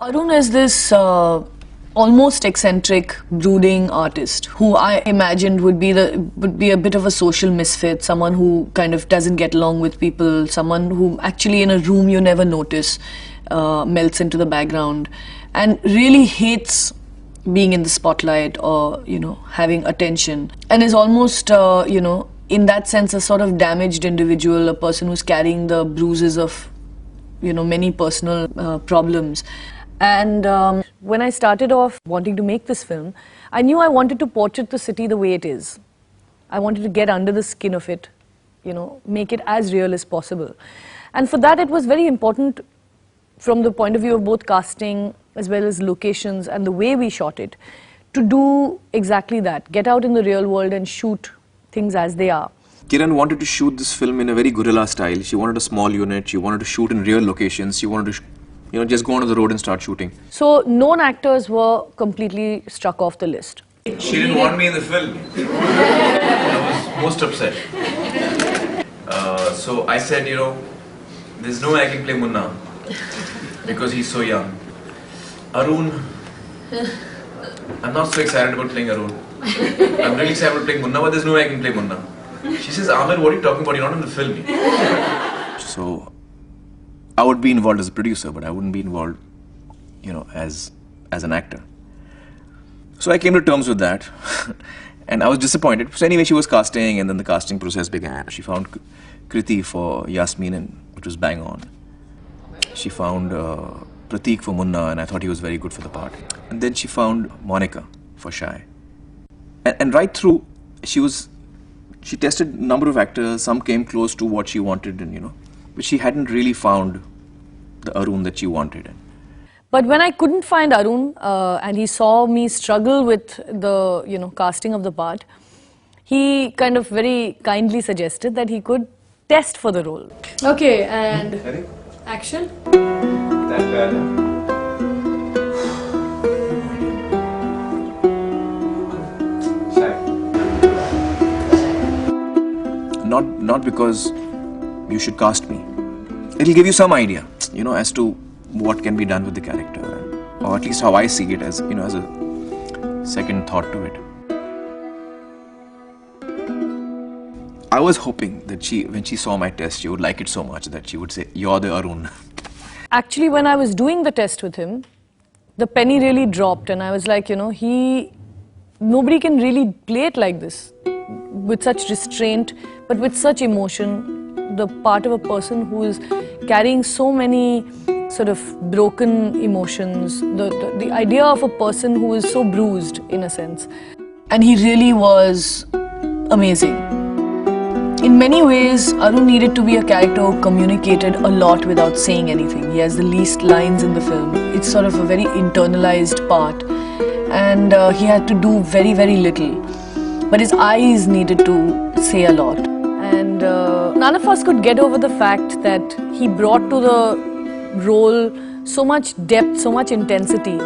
Arun is this almost eccentric, brooding artist who I imagined would be a bit of a social misfit, someone who kind of doesn't get along with people, someone who actually in a room you never notice melts into the background and really hates being in the spotlight or having attention, and is almost in that sense a sort of damaged individual, a person who's carrying the bruises of many personal problems. And when I started off wanting to make this film, I knew I wanted to portrait the city the way it is. I wanted to get under the skin of it, make it as real as possible. And for that it was very important from the point of view of both casting as well as locations and the way we shot it, to do exactly that, get out in the real world and shoot things as they are. Kiran wanted to shoot this film in a very guerrilla style. She wanted a small unit, she wanted to shoot in real locations, she wanted to just go onto the road and start shooting. So known actors were completely struck off the list. She didn't want me in the film. I was most upset. So I said, there's no way I can play Munna because he's so young. Arun, I'm not so excited about playing Arun. I'm really excited about playing Munna, but there's no way I can play Munna. She says, Amir, what are you talking about? You're not in the film. So I would be involved as a producer, but I wouldn't be involved, as an actor. So I came to terms with that, and I was disappointed. So anyway, she was casting, and then the casting process began. She found Kriti for Yasmin, and which was bang on. She found Prateek for Munna, and I thought he was very good for the part. And then she found Monica for Shy. And right through, she tested a number of actors. Some came close to what she wanted, and but she hadn't really found the Arun that she wanted. But when I couldn't find Arun, and he saw me struggle with the casting of the part, he kind of very kindly suggested that he could test for the role. Okay, and action. Not because you should cast me. It'll give you some idea, as to what can be done with the character, or at least how I see it as, as a second thought to it. I was hoping that when she saw my test, she would like it so much that she would say, "You're the Arun." Actually, when I was doing the test with him, the penny really dropped, and I was like, nobody can really play it like this, with such restraint, but with such emotion. The part of a person who is carrying so many sort of broken emotions, the idea of a person who is so bruised in a sense. And he really was amazing. In many ways, Arun needed to be a character who communicated a lot without saying anything. He has the least lines in the film. It's sort of a very internalized part, and he had to do very, very little. But his eyes needed to say a lot. And none of us could get over the fact that he brought to the role so much depth, so much intensity.